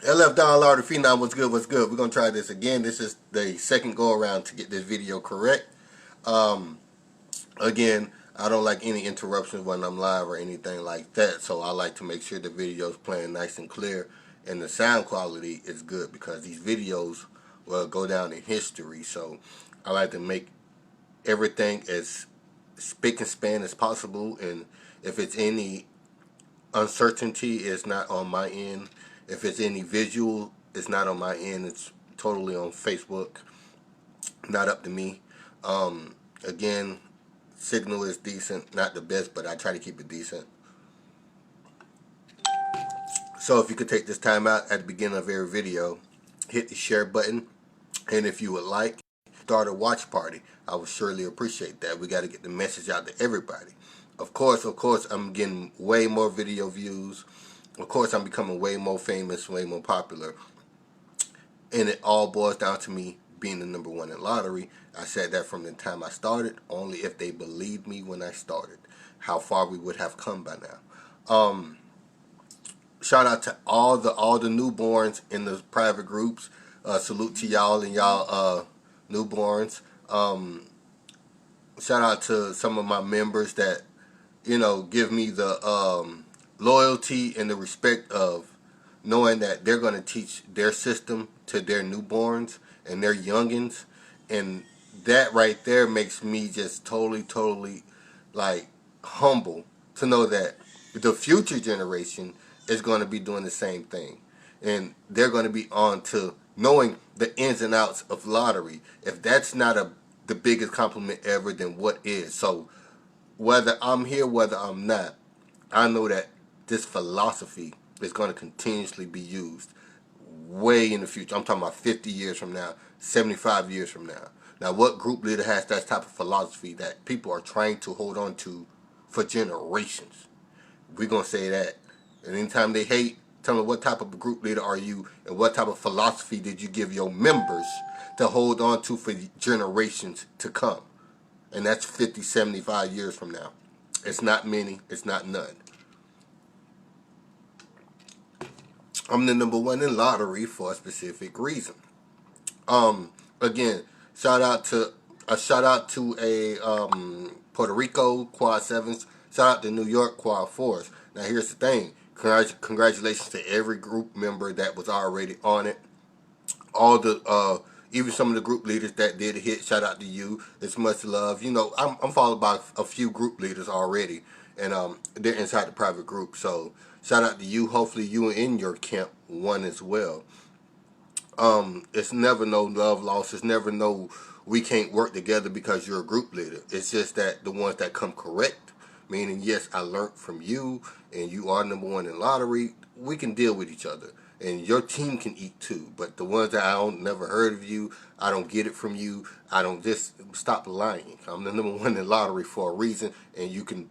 LF Don Lotto Fenom, what's good, what's good? We're going to try this again. This is the second go around to get this video correct. Again, I don't like any interruptions when I'm live or anything like that, so I like to make sure the video's playing nice and clear and the sound quality is good because these videos will go down in history. So I like to make everything as spick and span as possible, and if it's any uncertainty, it's not on my end. If it's any visual, it's not on my end. It's totally on Facebook. Not up to me. Again, signal is decent. Not the best, but I try to keep it decent. So if you could take this time out at the beginning of every video, hit the share button. And if you would like, start a watch party. I would surely appreciate that. We got to get the message out to everybody. Of course, I'm getting way more video views. Of course, I'm becoming way more famous, way more popular. And it all boils down to me being the #1 in lottery. I said that from the time I started, only if they believed me when I started. How far we would have come by now. Shout out to all the newborns in the private groups. Salute to y'all and y'all newborns. Shout out to some of my members that, give me the loyalty and the respect of knowing that they're going to teach their system to their newborns and their youngins. And that right there makes me just totally, like, humble to know that the future generation is going to be doing the same thing. And they're going to be on to knowing the ins and outs of lottery. If that's not the biggest compliment ever, then what is? So whether I'm here, whether I'm not, I know that this philosophy is going to continuously be used way in the future. I'm talking about 50 years from now, 75 years from now. Now, what group leader has that type of philosophy that people are trying to hold on to for generations? We're going to say that. And anytime they hate, tell me what type of group leader are you and what type of philosophy did you give your members to hold on to for generations to come? And that's 50, 75 years from now. It's not many. It's not none. I'm the #1 in lottery for a specific reason. Again, shout out to a Puerto Rico quad sevens. Shout out to New York quad fours. Now here's the thing. Congratulations to every group member that was already on it. All the even some of the group leaders that did a hit, shout out to you. It's much love. I'm followed by a few group leaders already, and they're inside the private group. So shout out to you. Hopefully you in your camp won as well. It's never no love lost. It's never no we can't work together because you're a group leader. It's just that the ones that come correct, meaning yes, I learned from you and you are #1 in lottery, we can deal with each other. And your team can eat too. But the ones that I don't never heard of you, I don't get it from you, I don't, just stop lying. I'm the #1 in lottery for a reason, and you can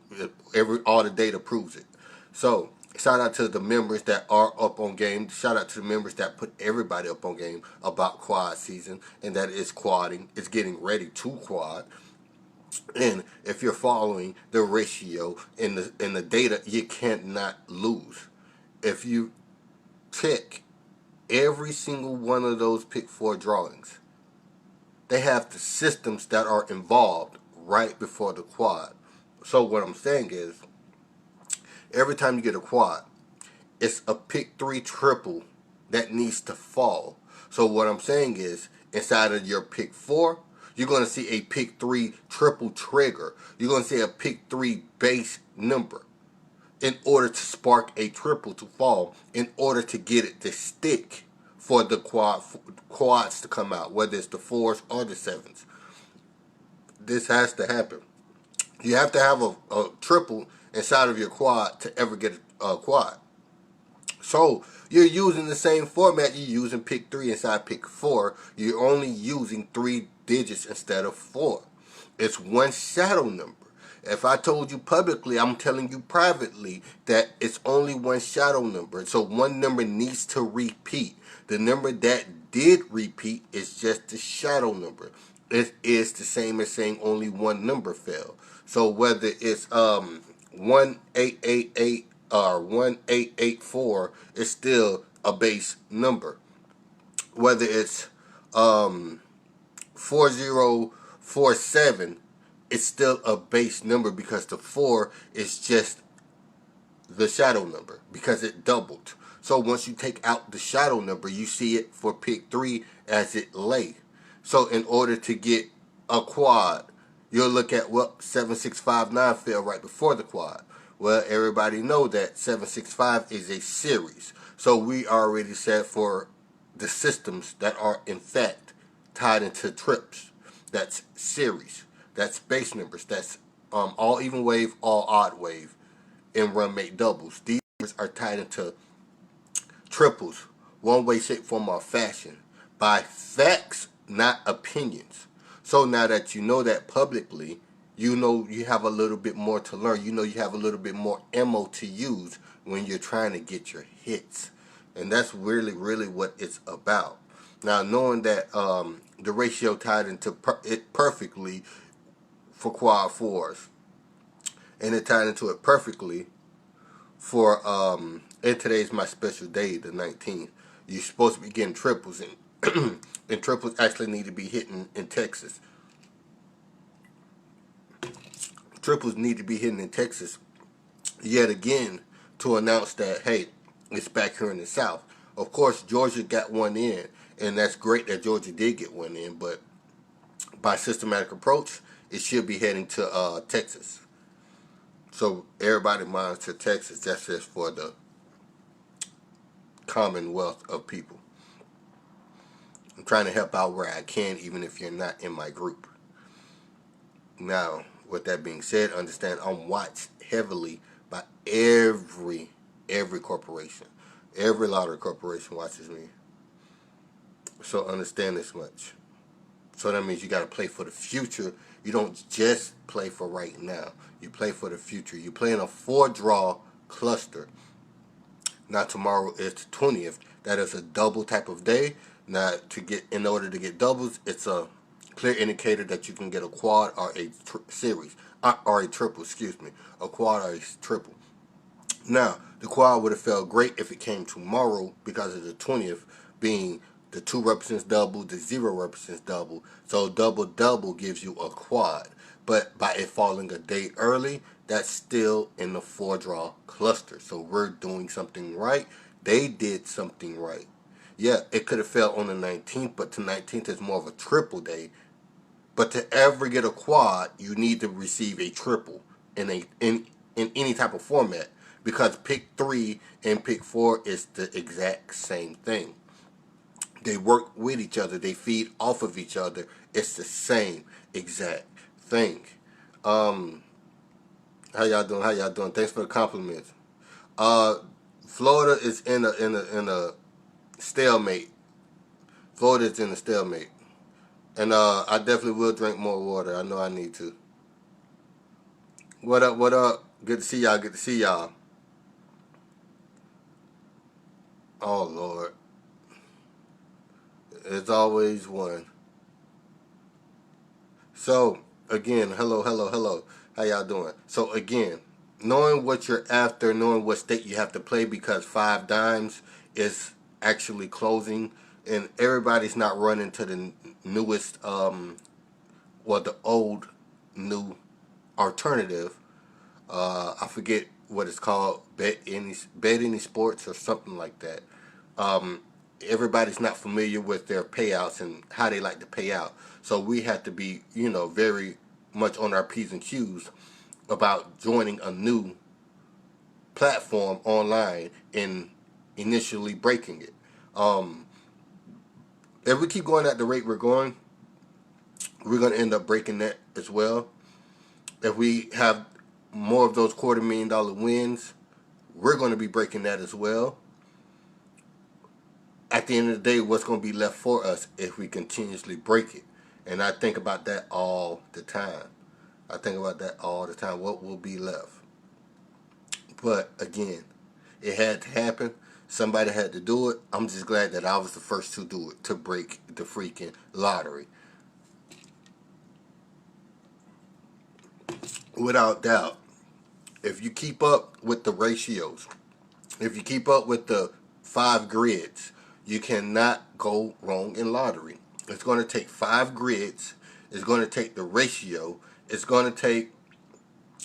all the data proves it. So shout out to the members that are up on game. Shout out to the members that put everybody up on game about quad season, and that is quadding. It's getting ready to quad. And if you're following the ratio in the data, you can't not lose. If you check every single one of those pick 4 drawings, they have the systems that are involved right before the quad. So what I'm saying is, every time you get a quad, it's a pick 3 triple that needs to fall. So what I'm saying is, inside of your pick 4, you're going to see a pick 3 triple trigger. You're going to see a pick 3 base number in order to spark a triple to fall, in order to get it to stick for the quads to come out, whether it's the 4s or the 7s. This has to happen. You have to have a triple inside of your quad to ever get a quad. So you're using the same format you're using pick 3 inside pick 4. You're only using 3 digits instead of 4. It's one shadow number. If I told you publicly, I'm telling you privately that it's only one shadow number. So one number needs to repeat. The number that did repeat is just the shadow number. It is the same as saying only one number fell. So whether it's 1888 or 1884, it's still a base number. Whether it's 4047, it's still a base number because the 4 is just the shadow number because it doubled. So once you take out the shadow number, you see it for pick 3 as it lay. So in order to get a quad, you'll look at what 7659 fell right before the quad. Well, everybody know that 765 is a series. So we already said for the systems that are in fact tied into trips, that's series, that's base numbers, that's all even wave, all odd wave, and run mate doubles. These numbers are tied into triples, one way, shape, form, or fashion by facts, not opinions. So now that you know that publicly, you know you have a little bit more to learn. You know you have a little bit more ammo to use when you're trying to get your hits. And that's really, really what it's about. Now, knowing that the ratio tied into it perfectly for quad fours, and it tied into it perfectly for and today's my special day, the 19th. You're supposed to be getting triples, and and triples actually need to be hitting in Texas. Triples need to be hitting in Texas yet again to announce that, hey, it's back here in the South. Of course, Georgia got one in, and that's great that Georgia did get one in, but by systematic approach, it should be heading to Texas. So everybody monitor Texas. That's just for the commonwealth of people. I'm trying to help out where I can, even if you're not in my group. Now, with that being said, understand I'm watched heavily by every corporation. Every lottery corporation watches me. So understand this much. So that means you got to play for the future. You don't just play for right now. You play for the future. You play in a 4-draw cluster. Now tomorrow is the 20th. That is a double type of day. Now in order to get doubles, it's a clear indicator that you can get a quad or a series or a triple. Excuse me, a quad or a triple. Now the quad would have felt great if it came tomorrow because of the 20th being the 2 represents double, the 0 represents double. So double double gives you a quad. But by it falling a day early, that's still in the 4-draw cluster. So we're doing something right. They did something right. Yeah, it could have fell on the 19th, but the 19th is more of a triple day. But to ever get a quad, you need to receive a triple in any type of format because pick 3 and pick 4 is the exact same thing. They work with each other. They feed off of each other. It's the same exact thing. How y'all doing? How y'all doing? Thanks for the compliments. Florida is in a stalemate. Florida is in a stalemate, and I definitely will drink more water. I know I need to. What up? What up? Good to see y'all. Good to see y'all. Oh Lord, it's always one. So again, hello, hello, hello. How y'all doing? So again, knowing what you're after, knowing what state you have to play because 5 dimes is actually closing, and everybody's not running to the newest, the old new alternative. I forget what it's called, bet any sports or something like that. Everybody's not familiar with their payouts and how they like to pay out. So we have to be, very much on our P's and Q's about joining a new platform online and initially breaking it. If we keep going at the rate we're going, we're going to end up breaking that as well. If we have more of those $250,000 wins, we're going to be breaking that as well. At the end of the day, what's going to be left for us if we continuously break it? And I think about that all the time. What will be left? But again, it had to happen. Somebody had to do it. I'm just glad that I was the first to do it, to break the freaking lottery. Without doubt, if you keep up with the ratios, if you keep up with the 5 grids. You cannot go wrong in lottery. It's going to take 5 grids. It's going to take the ratio. It's going to take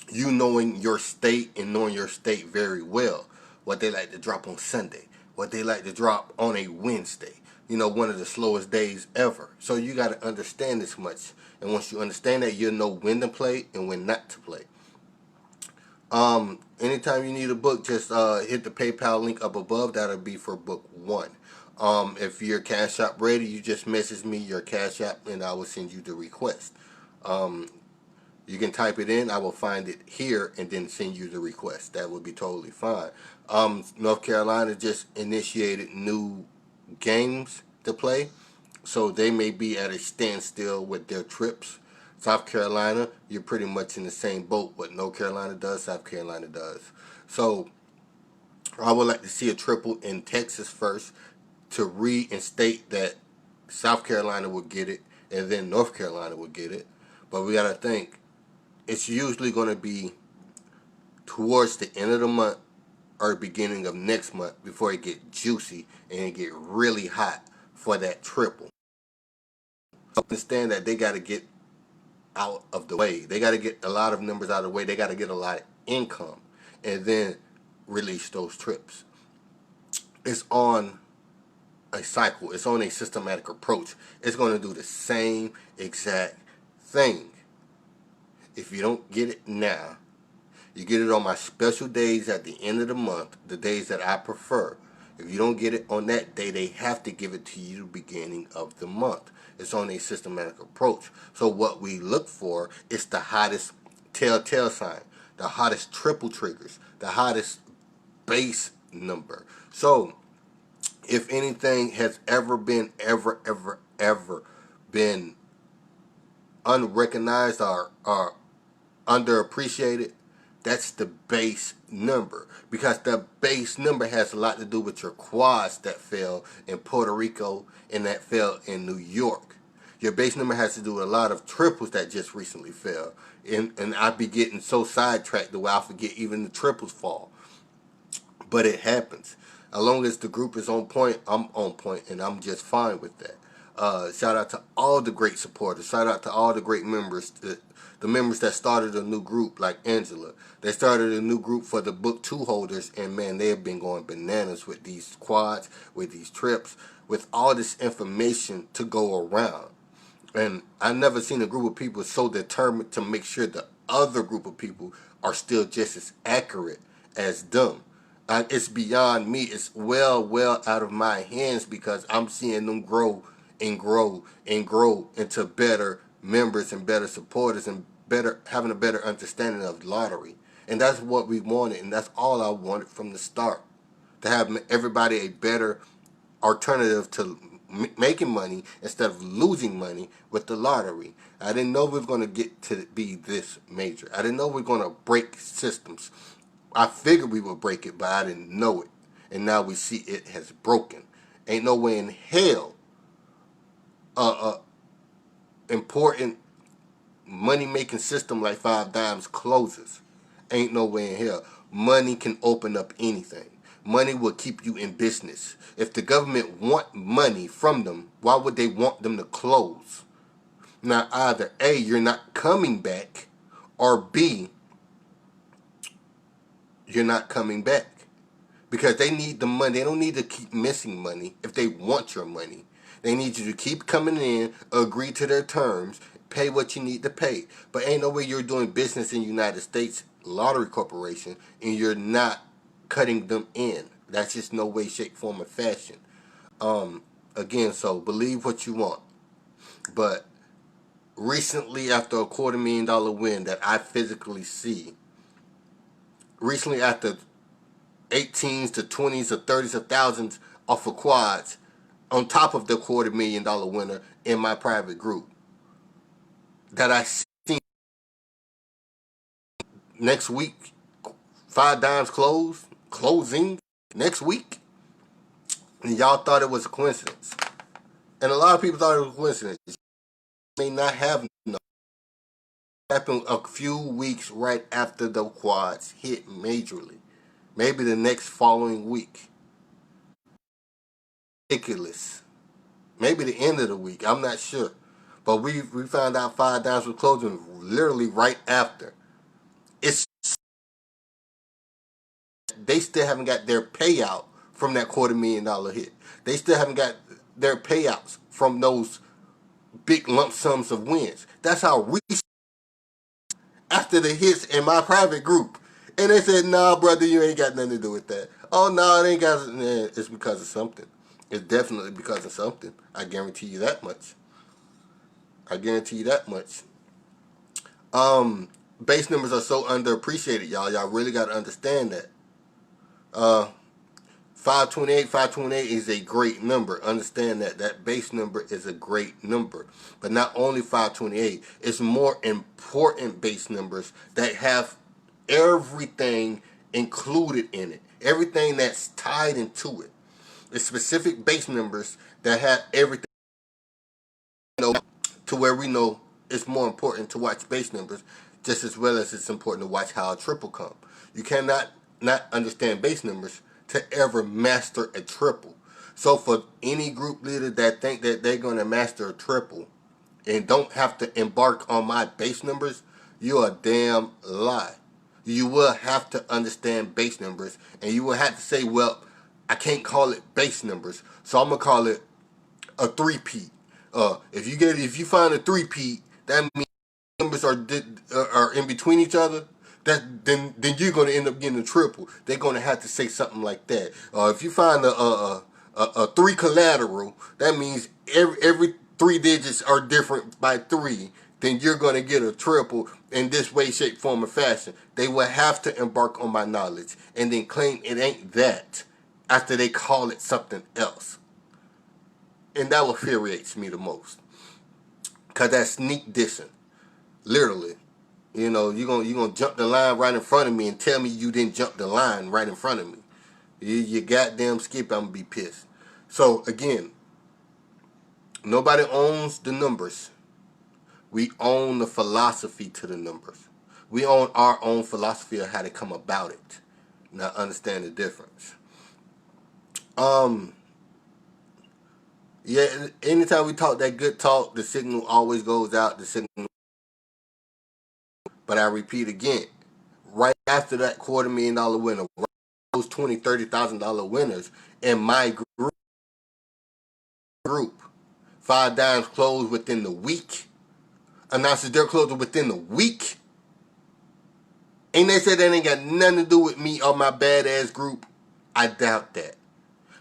you knowing your state and knowing your state very well. What they like to drop on Sunday. What they like to drop on a Wednesday. You know, one of the slowest days ever. So you got to understand this much. And once you understand that, you'll know when to play and when not to play. Anytime you need a book, just hit the PayPal link up above. That'll be for book 1. If your Cash App ready, you just message me your Cash App and I will send you the request. You can type it in. I will find it here and then send you the request. That would be totally fine. North Carolina just initiated new games to play, so they may be at a standstill with their trips. South Carolina, you're pretty much in the same boat. What North Carolina does, South Carolina does. So I would like to see a triple in Texas first to reinstate that South Carolina would get it and then North Carolina would get it. But we got to think, it's usually going to be towards the end of the month or beginning of next month before it get juicy and it get really hot for that triple. Understand that they got to get out of the way. They got to get a lot of numbers out of the way. They got to get a lot of income and then release those trips. It's on a cycle. It's on a systematic approach. It's going to do the same exact thing. If you don't get it now, you get it on my special days at the end of the month, the days that I prefer. If you don't get it on that day, they have to give it to you the beginning of the month. It's on a systematic approach. So what we look for is the hottest telltale sign, the hottest triple triggers, the hottest base number. So if anything has ever been, ever been unrecognized or underappreciated, that's the base number, because the base number has a lot to do with your quads that fell in Puerto Rico and that fell in New York. Your base number has to do with a lot of triples that just recently fell. And I be getting so sidetracked the way I forget even the triples fall. But it happens. As long as the group is on point, I'm on point, and I'm just fine with that. Shout out to all the great supporters. Shout out to all the great members. The members that started a new group, like Angela. They started a new group for the book 2 holders, and man, they have been going bananas with these quads, with these trips, with all this information to go around. And I've never seen a group of people so determined to make sure the other group of people are still just as accurate as them. It's beyond me. It's well out of my hands, because I'm seeing them grow and grow and grow into better members and better supporters and having a better understanding of lottery. And that's what we wanted, and that's all I wanted from the start, to have everybody a better alternative to making money instead of losing money with the lottery. I didn't know we were going to get to be this major. I didn't know we were going to break systems. I figured we would break it, but I didn't know it. And now we see it has broken. Ain't no way in hell important money-making system like Five Dimes closes. Ain't no way in hell. Money can open up anything. Money will keep you in business. If the government want money from them, why would they want them to close? Now, either A, you're not coming back, or B, you're not coming back. Because they need the money. They don't need to keep missing money if they want your money. They need you to keep coming in, agree to their terms, pay what you need to pay. But ain't no way you're doing business in the United States Lottery Corporation and you're not cutting them in. That's just no way, shape, form, or fashion. Again, so believe what you want. But recently, after a $250,000 win that I physically see, recently after 18s to 20s or 30s of thousands off of quads, on top of the $250,000 winner in my private group, that I see next week, Five Dimes closing next week, and y'all thought it was a coincidence. And a lot of people thought it was a coincidence. It may not have no. Happened a few weeks right after the quads hit majorly. Maybe the next following week. ridiculous. Maybe the end of the week. I'm not sure. But we found out 5 Dimes was closing literally right after. It's They still haven't got their payout from that $250,000 hit. They still haven't got their payouts from those big lump sums of wins. That's how we after the hits in my private group. And they said, nah, brother, you ain't got nothing to do with that. Oh, no, it ain't got. It's because of something. It's definitely because of something. I guarantee you that much. I guarantee you that much. Base numbers are so underappreciated, y'all. Y'all really got to understand that. 528 is a great number. Understand that. That base number is a great number. But not only 528, it's more important base numbers that have everything included in it. Everything that's tied into it. It's specific base numbers that have everything to where we know it's more important to watch base numbers just as well as it's important to watch how a triple come. You cannot not understand base numbers to ever master a triple. So for any group leader that think that they're going to master a triple and don't have to embark on my base numbers, you're a damn lie. You will have to understand base numbers, and you will have to say, well, I can't call it base numbers, so I'm going to call it a three-peat. If you find a three-peat, that means numbers are in between each other. Then you're going to end up getting a triple. They're going to have to say something like that. If you find a three collateral, that means every three digits are different by three. Then you're going to get a triple in this way, shape, form, or fashion. They will have to embark on my knowledge and then claim it ain't that after they call it something else. And that infuriates me the most. Because that's sneak dissing. Literally. You know, you're gonna jump the line right in front of me and tell me you didn't jump the line right in front of me. You goddamn skip, I'm gonna be pissed. So, again, nobody owns the numbers. We own the philosophy to the numbers. We own our own philosophy of how to come about it. Now, understand the difference. Yeah, anytime we talk that good talk, the signal always goes out. But I repeat again, right after that $250,000 winner, right those $20,000, $30,000 winners in my group, 5 Dimes closed within the week. Announced they're closing within the week. And they said that ain't got nothing to do with me or my badass group. I doubt that.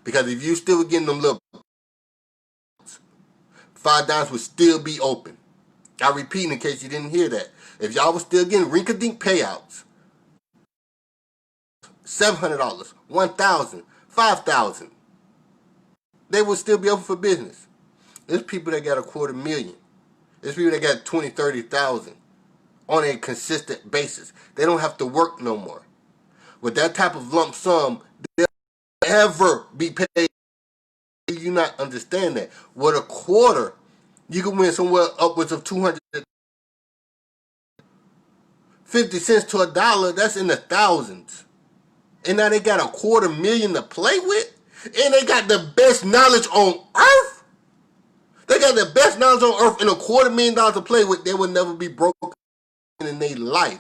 Because if you still getting them little 5 Dimes would still be open. I repeat in case you didn't hear that. If y'all was still getting rink-a-dink payouts, $700, $1,000, $5,000, they would still be open for business. There's people that got $250,000. There's people that got 20, 30,000 on a consistent basis. They don't have to work no more. With that type of lump sum, they'll never be paid. Do you not understand that? With a quarter, you can win somewhere upwards of 250 cents to $1. That's in the thousands. And now they got $250,000 to play with? And they got the best knowledge on earth? They got the best knowledge on earth and $250,000 to play with. They will never be broke in their life.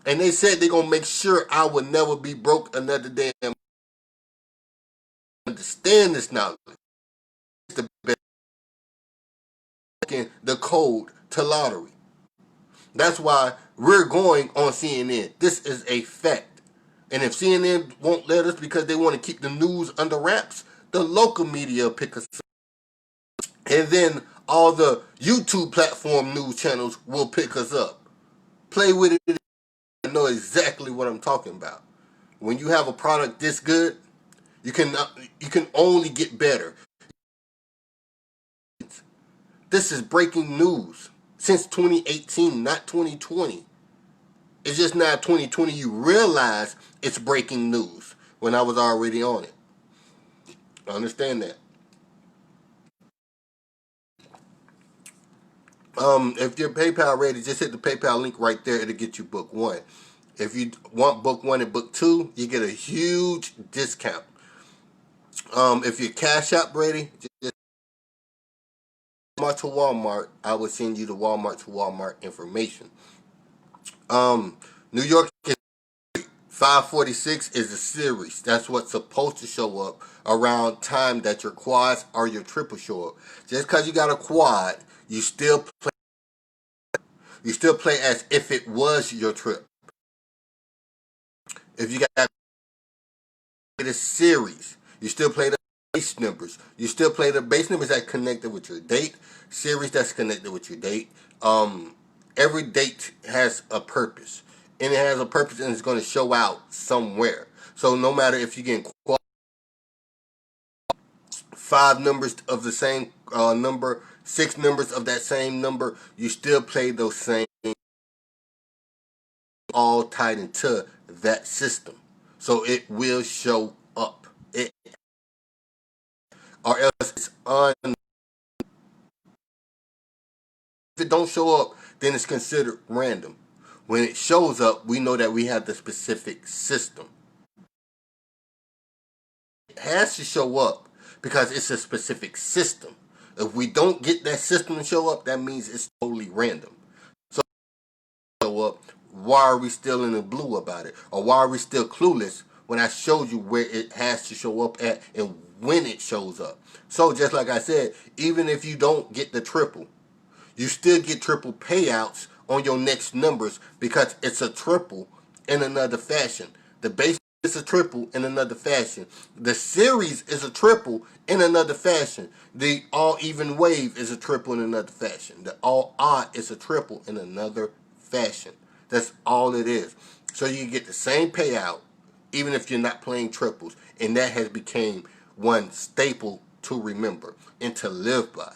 And they said they're going to make sure I will never be broke another day. Understand this knowledge. It's the best. The code to lottery. That's why we're going on CNN. This is a fact. And if CNN won't let us because they want to keep the news under wraps, the local media will pick us up. And then all the YouTube platform news channels will pick us up. Play with it. I know exactly what I'm talking about. When you have a product this good, you can only get better. This is breaking news since 2018, not 2020. It's just now 2020 you realize it's breaking news when I was already on it. I understand that. If you're PayPal ready, just hit the PayPal link right there. It'll get you book one. If you want book one and book two, you get a huge discount. If you're Cash App ready, just Walmart to Walmart. I will send you the Walmart to Walmart information. New York is 546 is a series. That's what's supposed to show up around time that your quads or your triple show up. Just because you got a quad, you still play. You still play as if it was your trip. If you got the series, you still play the base numbers. You still play the base numbers that connected with your date. Series that's connected with your date. Every date has a purpose, and it has a purpose, and it's going to show out somewhere. So no matter if you get five numbers of the same number, six numbers of that same number, you still play those same, all tied into that system. So it will show up. It, or else it's if it don't show up, then it's considered random. When it shows up, we know that we have the specific system. It has to show up because it's a specific system. If we don't get that system to show up, that means it's totally random. So show up, why are we still in the blue about it? Or why are we still clueless when I showed you where it has to show up at and when it shows up? So just like I said, even if you don't get the triple, you still get triple payouts on your next numbers because it's a triple in another fashion. The base is a triple in another fashion. The series is a triple in another fashion. The all even wave is a triple in another fashion. The all odd is a triple in another fashion. That's all it is. So you get the same payout even if you're not playing triples. And that has become one staple to remember and to live by.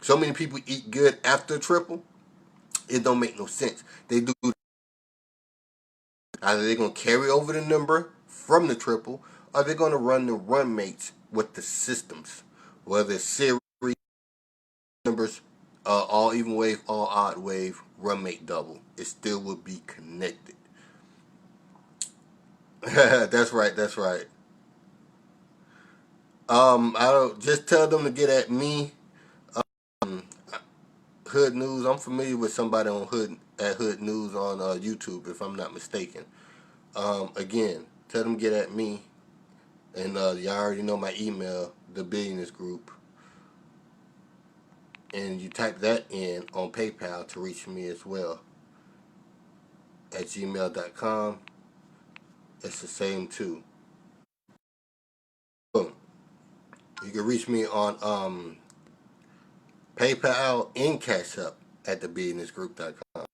So many people eat good after triple. It don't make no sense. They do either they're gonna carry over the number from the triple, or they're gonna run the run mates with the systems, whether it's series numbers, all even wave, all odd wave, run mate double. It still will be connected. That's right. That's right. I don't just tell them to get at me. Um, Hood News. I'm familiar with somebody on Hood News on YouTube, if I'm not mistaken. Again, tell them get at me, and y'all already know my email, the Billionaires Group, and you type that in on PayPal to reach me as well at gmail.com. It's the same too. Boom. You can reach me on PayPal and Cash App at thebillionairesgroup.com.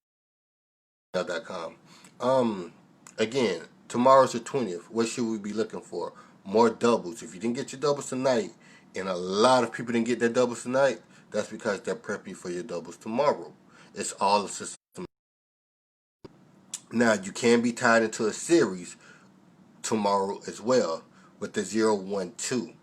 Um, Again, tomorrow's the 20th. What should we be looking for? More doubles. If you didn't get your doubles tonight, and a lot of people didn't get their doubles tonight, that's because they're prepping for your doubles tomorrow. It's all a system. Now, you can be tied into a series tomorrow as well with the 012.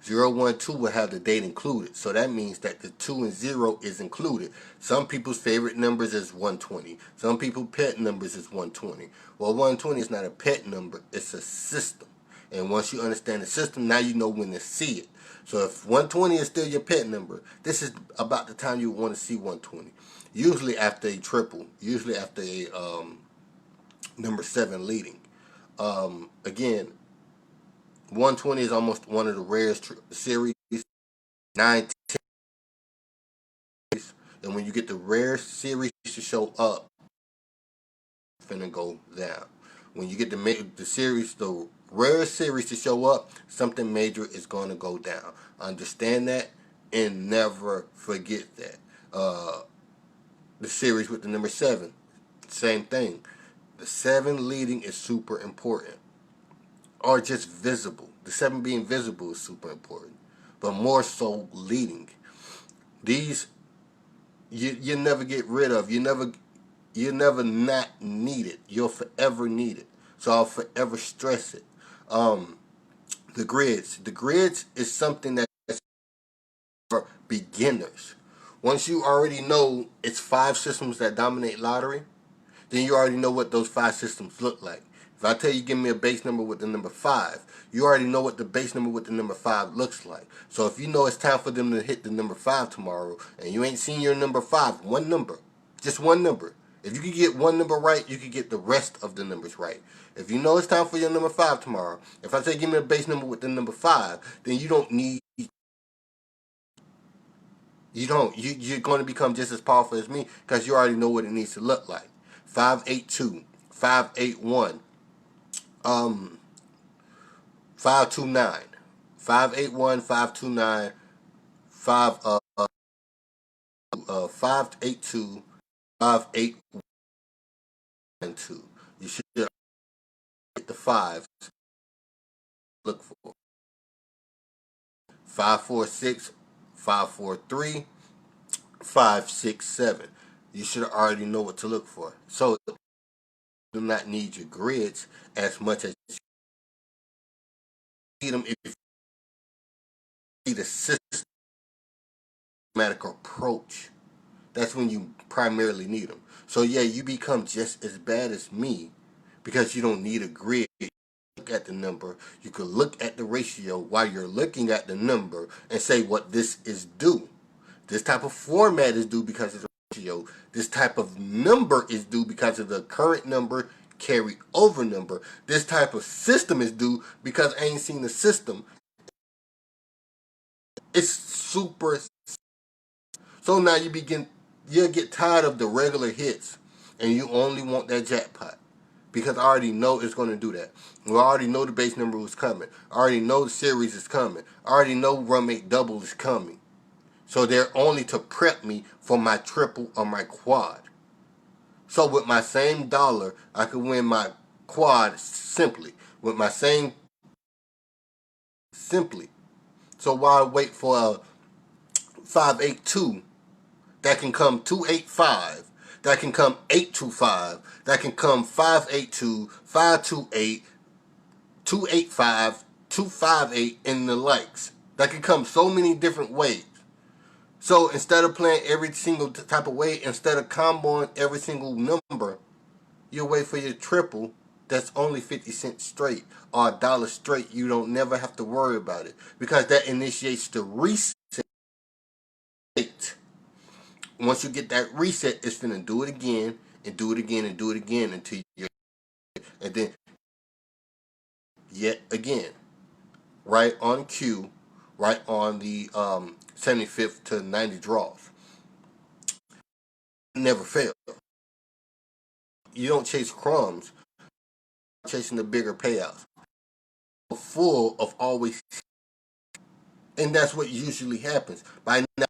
012 will have the date included. So that means that the 2 and 0 is included. Some people's favorite numbers is 120. Some people's pet numbers is 120. Well, 120 is not a pet number. It's a system. And once you understand the system, now you know when to see it. So if 120 is still your pet number, this is about the time you want to see 120. Usually after a triple. Usually after a number 7 leading. Again, 120 is almost one of the rarest series. 9, 10, and when you get the rare series to show up, it's finna go down. When you get the series, the rare series to show up, something major is gonna go down. Understand that and never forget that. The series with the number 7, same thing. The 7 leading is super important. Or just visible. The 7 being visible is super important. But more so leading. These you never get rid of. You never not need it. You'll forever need it. So I'll forever stress it. The grids. The grids is something that's for beginners. Once you already know it's 5 systems that dominate lottery, then you already know what those 5 systems look like. If If I tell you give me a base number with the number 5, you already know what the base number with the number 5 looks like. So if you know it's time for them to hit the number 5 tomorrow, and you ain't seen your number 5, one number, just one number. If you can get one number right, you can get the rest of the numbers right. If you know it's time for your number 5 tomorrow, if I say give me a base number with the number 5, then you don't need, you're going to become just as powerful as me because you already know what it needs to look like. 582, 581, 529, 581, 529, 582, 581, 2. You should get the 5s. Look for 546, 543, 567. You should already know what to look for. So you do not need your grids as much as you need them if you need a systematic approach. That's when you primarily need them. So yeah, you become just as bad as me because you don't need a grid. Look at the number. You can look at the ratio while you're looking at the number and say what this is due. This type of format is due because it's a ratio. This type of number is due because of the current number carry over number. This type of system is due because I ain't seen the system. It's super. So now you'll get tired of the regular hits and you only want that jackpot. Because I already know it's going to do that. I already know the base number was coming. I already know the series is coming. I already know run mate double is coming. So they're only to prep me for my triple or my quad. So with my same dollar, I could win my quad simply. With my same simply. So why wait for a 582 that can come 285, that can come 825, that can come 582, 528, 285, 258, and the likes. That can come so many different ways. So instead of playing every single type of way, instead of comboing every single number, you'll wait for your triple that's only 50 cents straight or $1 straight. You don't never have to worry about it because that initiates the reset. Once you get that reset, it's finna do it again and do it again and do it again until you're, and then yet again. Right on cue, right on the 75th to 90 draws. Never fail. You don't chase crumbs, you're chasing the bigger payouts. Full of always, and that's what usually happens. By now,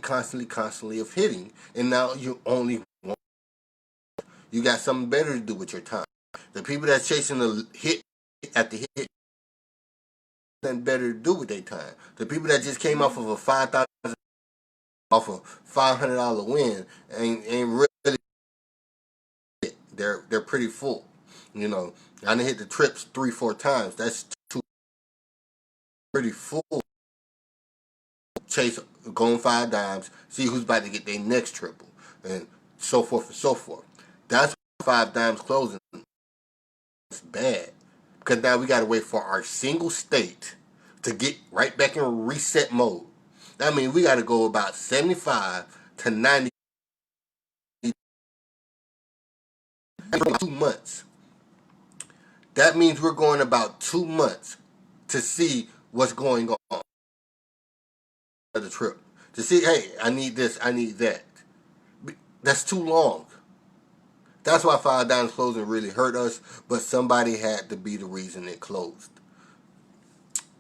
constantly of hitting, and now you only want, you got something better to do with your time. The people that's chasing the hit at the hit, nothing better to do with their time. The people that just came off of a 5,000 off a $500 win ain't really. They're pretty full. You know, I done hit the trips 3-4 times. That's too pretty full. Chase going 5 dimes, see who's about to get their next triple, and so forth and so forth. That's 5 dimes closing. It's bad because now we gotta wait for our single state to get right back in reset mode. That means we gotta go about 75 to 90 2 months. That means we're going about 2 months to see what's going on the trip. To see, hey, I need this, I need that. That's too long. That's why 5 dimes closing really hurt us, but somebody had to be the reason it closed.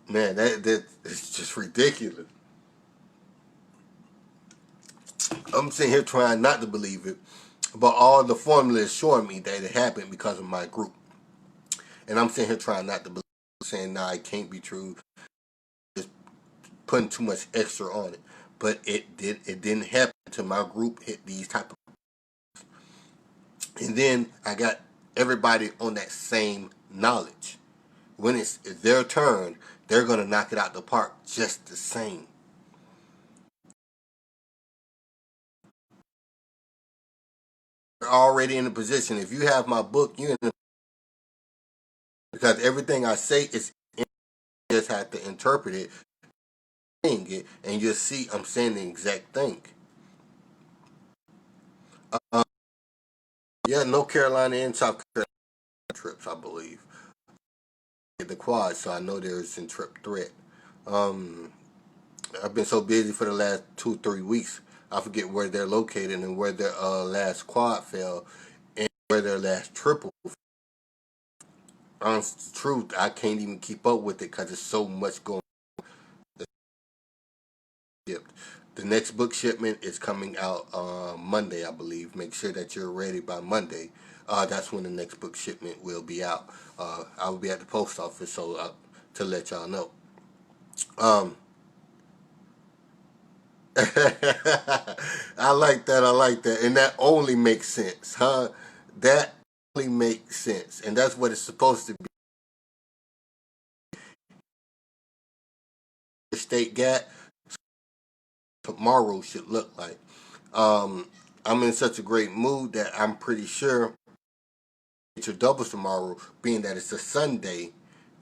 Man, that it's just ridiculous. I'm sitting here trying not to believe it, but all the formula is showing me that it happened because of my group. And I'm sitting here trying not to believe it, saying, nah, it can't be true. Just putting too much extra on it. But it didn't happen until my group hit these type of, and then I got everybody on that same knowledge. When it's their turn, they're gonna knock it out the park just the same. already in the position. If you have my book, you in the, because everything I say is in, you just have to interpret it, and you'll see I'm saying the exact thing. Uh, yeah, North Carolina and South Carolina trips, I believe. The quad, so I know there's in trip threat. Um, I've been so busy for the last 2 3 weeks, I forget where they're located and where their last quad fell and where their last triple. Honest truth, I can't even keep up with it because there's so much going on. The next book shipment is coming out Monday, I believe. Make sure that you're ready by Monday. That's when the next book shipment will be out. I will be at the post office, so to let y'all know. Um, I like that. I like that, and that only makes sense, huh? That only makes sense, and that's what it's supposed to be. The state got tomorrow should look like. Um, I'm in such a great mood that I'm pretty sure it's your doubles tomorrow, being that it's a Sunday.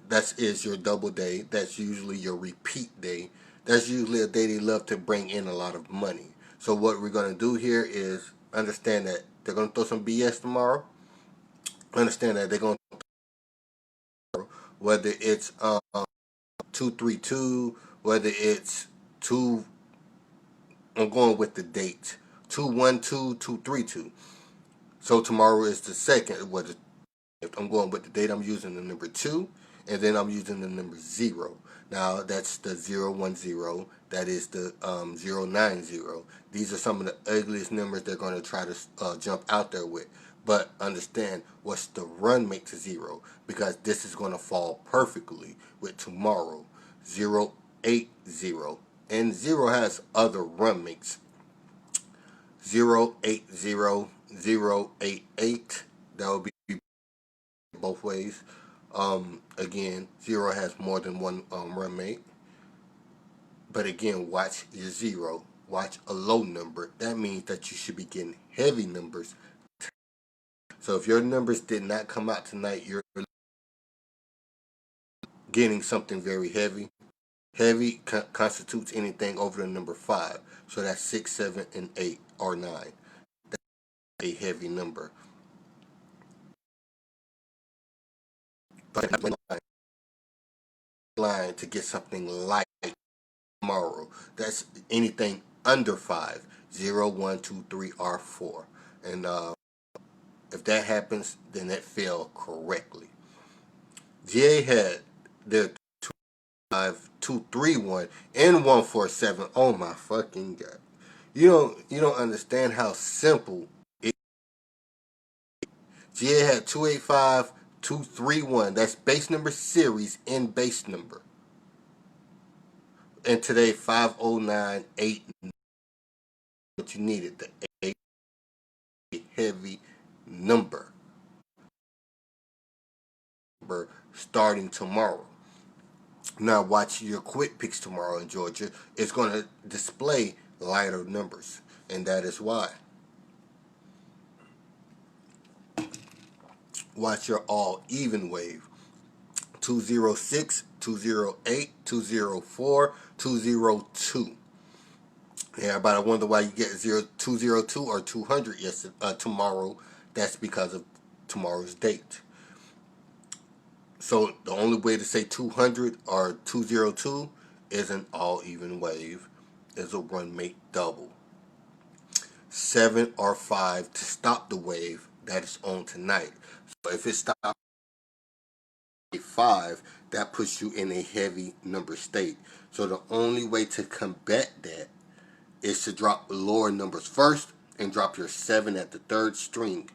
That is your double day. That's usually your repeat day. That's usually a day they love to bring in a lot of money. So what we're gonna do here is understand that they're gonna throw some BS tomorrow. Understand that they're gonna, whether it's 232, whether it's two. I'm going with the date 212, 232. So tomorrow is the second. What if I'm going with the date? I'm using the number 2, and then I'm using the number 0. Now that's the 010. That is the 090. These are some of the ugliest numbers they're going to try to jump out there with. But understand what's the run mate to 0, because this is going to fall perfectly with tomorrow 080, and 0 has other run mates 080, 088. That would be both ways. Again, 0 has more than one roommate. But again, watch your 0. Watch a low number. That means that you should be getting heavy numbers. So if your numbers did not come out tonight, you're getting something very heavy. Heavy constitutes anything over the number 5. So that's 6, 7, and 8 or 9. That's a heavy number. But line to get something light tomorrow. That's anything under 5. 0, 1, 2, 3, or 4. And if that happens, then that fell correctly. GA had their 5, 2, 3, 1, and 147. Oh my fucking god. You don't understand how simple it is. GA had 285, 231. That's base number series and base number. And today 509, what you needed, the 8 heavy number starting tomorrow. Now watch your quick picks tomorrow in Georgia. It's going to display lighter numbers, and that is why. Watch your all even wave. 206, 208, 204, 202. Yeah, everybody wonder why you get 202 or 200 tomorrow. That's because of tomorrow's date. So the only way to say 200 or 202 is an all even wave, is a run mate double. 7 or 5 to stop the wave that is on tonight. So if it stops at 5, that puts you in a heavy number state. So the only way to combat that is to drop lower numbers first and drop your 7 at the third string.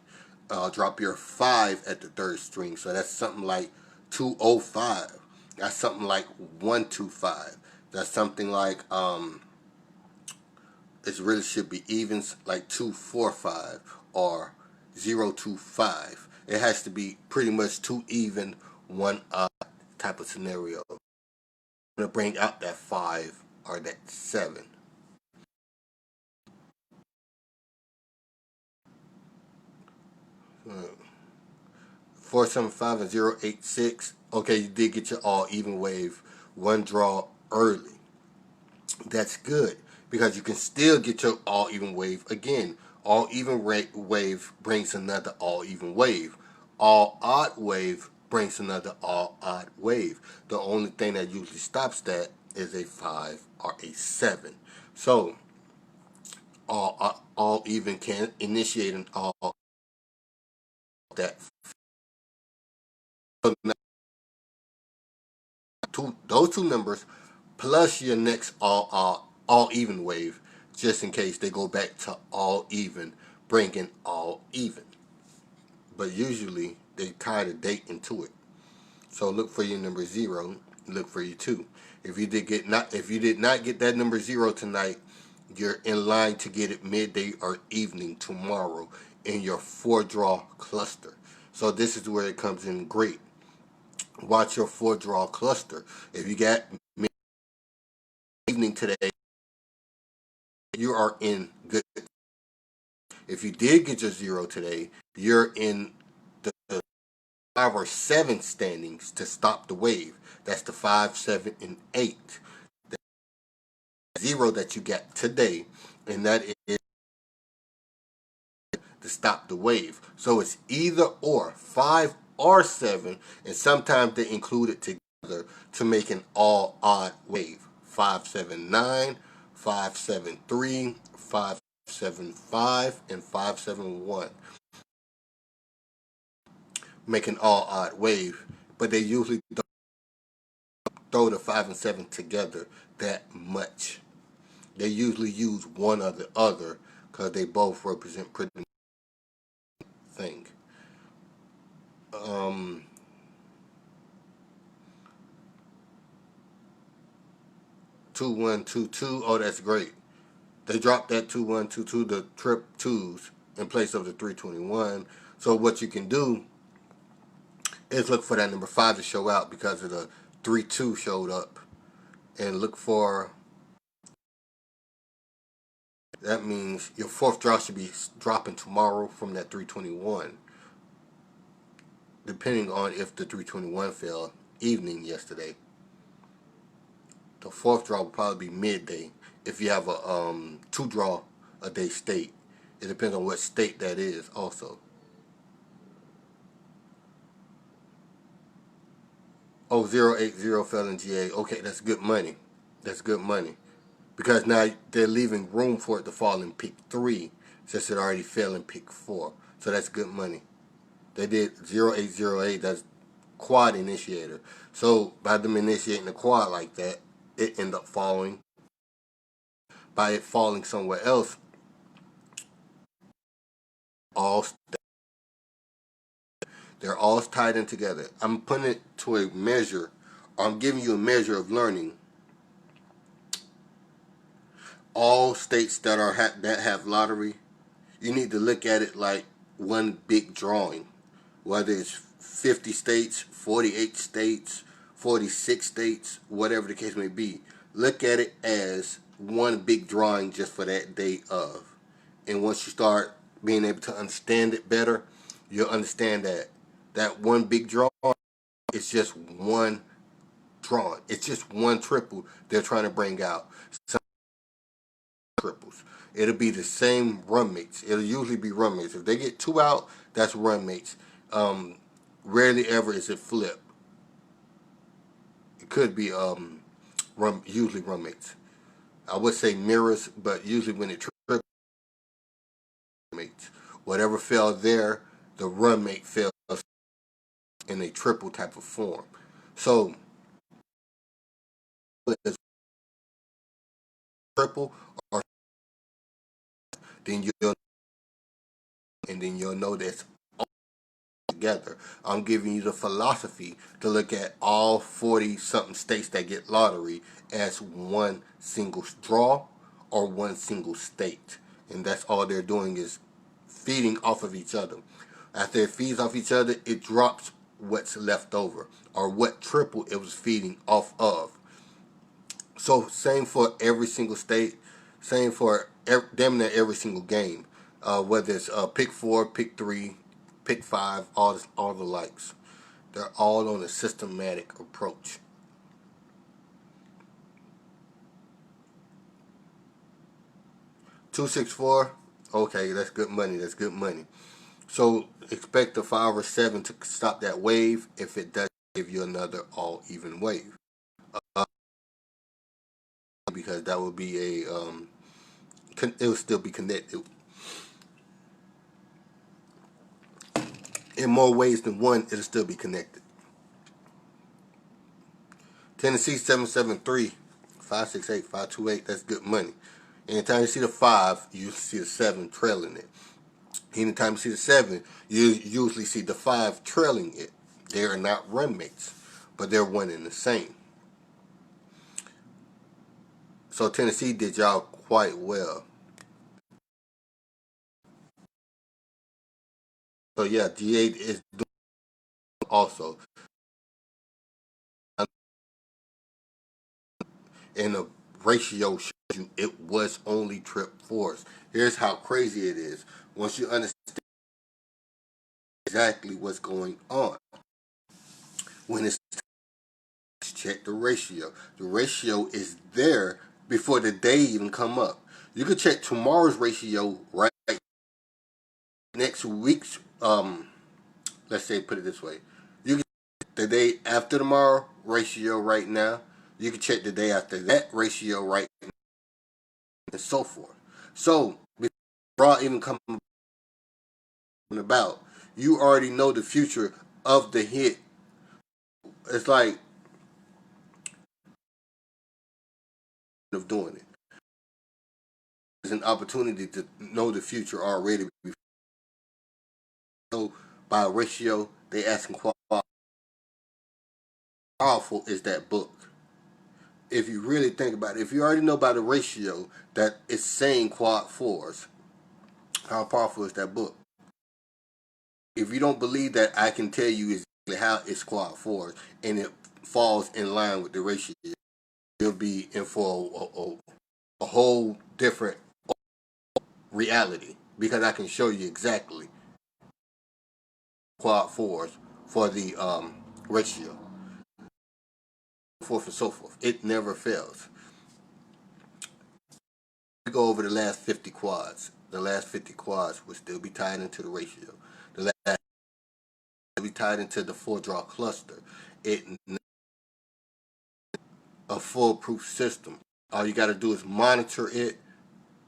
Drop your 5 at the third string. So that's something like 205. That's something like 125. That's something like it really should be evens like 245 or 025. It has to be pretty much 2 even, 1 odd type of scenario. I'm going to bring out that 5 or that 7. 475 and 086. Okay, you did get your all even wave, one draw early. That's good because you can still get your all even wave again. All even wave brings another all even wave. All odd wave brings another all odd wave. The only thing that usually stops that is a 5 or a 7. So all even can initiate an all that. So those two numbers plus your next all even wave, just in case they go back to all even, bringing all even. But usually they tie the date into it. So look for your number 0. Look for your 2. If you did not get that number 0 tonight, you're in line to get it midday or evening tomorrow in your 4-draw cluster. So this is where it comes in great. Watch your 4-draw cluster. If you got evening today, you are in good. If you did get your 0 today, you're in the 5 or 7 standings to stop the wave. That's the 5, 7, and 8. The 0 that you got today, and that is to stop the wave. So it's either or, 5 or 7, and sometimes they include it together to make an all odd wave. 579, 573, 575, and 571. Make an all odd wave, but they usually don't throw the 5 and 7 together that much. They usually use one or the other because they both represent pretty much the thing. Um, 2122. Oh, that's great. They dropped that 2122, the trip twos, in place of the 321. So what you can do is look for that number 5 to show out because of the 32 showed up, and look for. That means your 4th draw should be dropping tomorrow from that 321, depending on if the 321 fell evening yesterday. The 4th draw will probably be midday if you have a 2-draw a day state. It depends on what state that is also. Oh, 080 fell in GA. Okay, that's good money. That's good money. Because now they're leaving room for it to fall in pick 3 since it already fell in pick 4. So that's good money. They did 0808, that's quad initiator. So by them initiating the quad like that, it ended up falling. By it falling somewhere else, all they're all tied in together. I'm putting it to a measure. I'm giving you a measure of learning. All states that have lottery, you need to look at it like one big drawing. Whether it's 50 states, 48 states, 46 states, whatever the case may be. Look at it as one big drawing just for that day of. And once you start being able to understand it better, you'll understand that that one big draw is just one drawing. It's just one triple they're trying to bring out. Some triples. It'll be the same run mates. It'll usually be run mates. If they get 2 out, that's run mates. Rarely ever is it flip. It could be usually run mates. I would say mirrors, but usually when it triples mates, whatever fell there, the run mate fell in a triple type of form. So it's triple, or then you'll know that's together. I'm giving you the philosophy to look at all 40 something states that get lottery as one single draw or one single state. And that's all they're doing is feeding off of each other. After it feeds off each other, it drops what's left over or what triple it was feeding off of. So same for every single state, same for damn near every single game. Whether it's pick 4, pick 3, pick five, all the likes. They're all on a systematic approach. $264. Okay, that's good money. That's good money. So expect the 5 or 7 to stop that wave. If it does, give you another all even wave, because that would be a it would still be connected in more ways than one. It'll still be connected. Tennessee 773, 568, 528. That's good money. Anytime you see the 5, you see the 7 trailing it. Anytime you see the 7, you usually see the 5 trailing it. They are not run mates, but they're one and the same. So Tennessee did y'all quite well. So yeah, G8 is doing also. And the ratio shows you it was only trip fours. Here's how crazy it is. Once you understand exactly what's going on, when it's check the ratio. The ratio is there before the day even come up. You could check tomorrow's ratio right next week's let's say put it this way. You can check the day after tomorrow ratio right now. You can check the day after that ratio right now, and so forth. So before even come about, you already know the future of the hit. It's like of doing it. There's an opportunity to know the future already. So by ratio, they asking how powerful is that book. If you really think about it, if you already know by the ratio that it's saying quad fours, how powerful is that book? If you don't believe that, I can tell you exactly how it's quad fours, and it falls in line with the ratio. You'll be in for a whole different reality, because I can show you exactly quad fours for the ratio, forth and so forth. It never fails. We go over the last 50 quads. The last 50 quads will still be tied into the ratio. The last will be tied into the 4-draw cluster. It a foolproof system. All you got to do is monitor it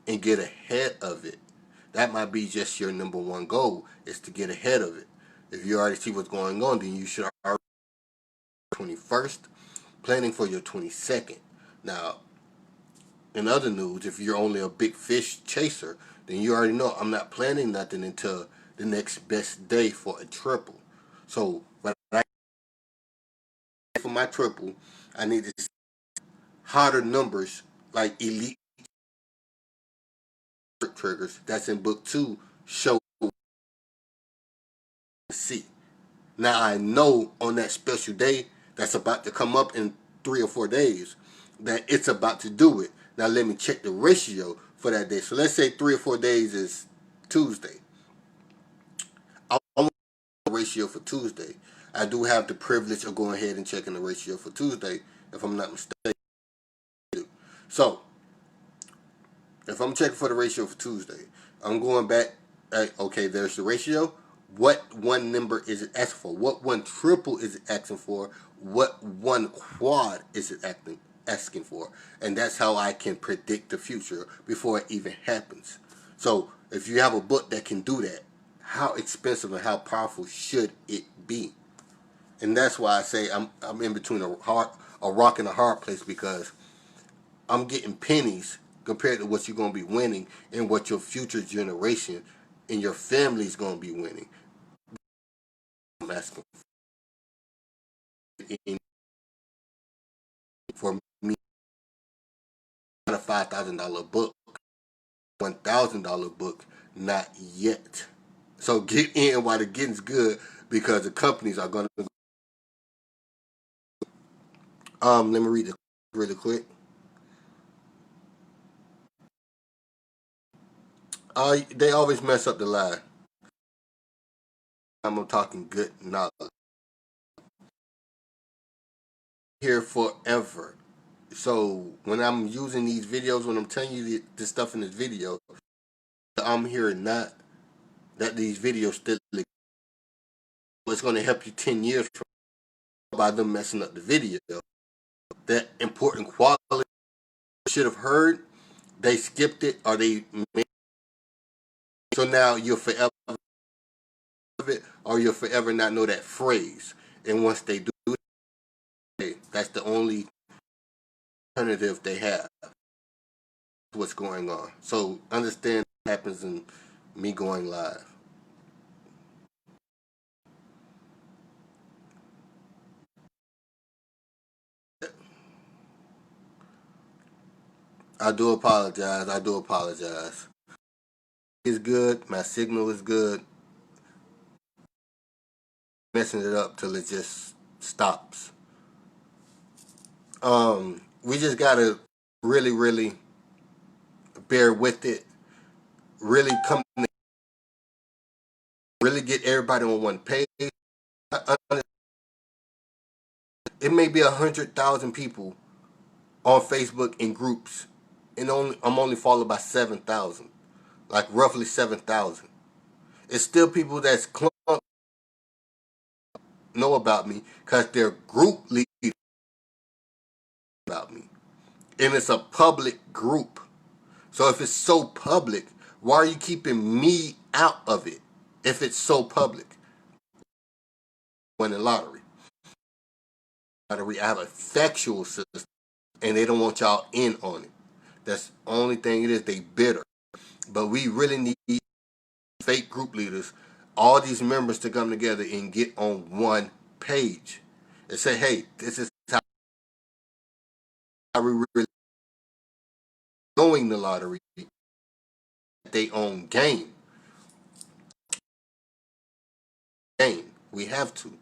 and get ahead of it. That might be just your number one goal, is to get ahead of it. If you already see what's going on, then you should already 21st, planning for your 22nd. Now, in other news, if you're only a big fish chaser, then you already know I'm not planning nothing until the next best day for a triple. So, but for my triple, I need to see hotter numbers like elite triggers. That's in book 2. Show C. Now I know on that special day that's about to come up in 3 or 4 days that it's about to do it. Now let me check the ratio for that day. So let's say 3 or 4 days is Tuesday. I want the ratio for Tuesday. I do have the privilege of going ahead and checking the ratio for Tuesday, if I'm not mistaken. So if I'm checking for the ratio for Tuesday, I'm going back. Okay, there's the ratio. What one number is it asking for? What one triple is it asking for? What one quad is it asking for? And that's how I can predict the future before it even happens. So if you have a book that can do that, how expensive and how powerful should it be? And that's why I say I'm in between a rock and a hard place, because I'm getting pennies compared to what you're going to be winning and what your future generation and your family is going to be winning. I'm asking for me not a $5,000 book, $1,000 book, not yet. So get in while the getting's good, because the companies are going to. Let me read it really quick. They always mess up the line. I'm talking good knowledge. Here forever. So when I'm using these videos, when I'm telling you this stuff in this video, I'm hearing not that these videos still exist. It's going to help you 10 years from by them messing up the video. That important quality you should have heard, they skipped it or they made it. So now you'll forever it or you'll forever not know that phrase. And once they do it, that's the only alternative they have. What's going on. So understand what happens in me going live. I do apologize. I do apologize. It's good. My signal is good. Messing it up till it just stops. We just gotta really, really bear with it. Really come, really get everybody on one page. It may be 100,000 people on Facebook in groups, and I'm only followed by 7,000, like roughly 7,000. It's still people that's know about me because their group lead about me, and it's a public group. So if it's so public, why are you keeping me out of it? If it's so public, winning lottery, I have a factual system, and they don't want y'all in on it. That's the only thing it is. They bitter, but we really need fake group leaders, all these members to come together and get on one page and say, "Hey, this is how we really going the lottery. They own game. We have to."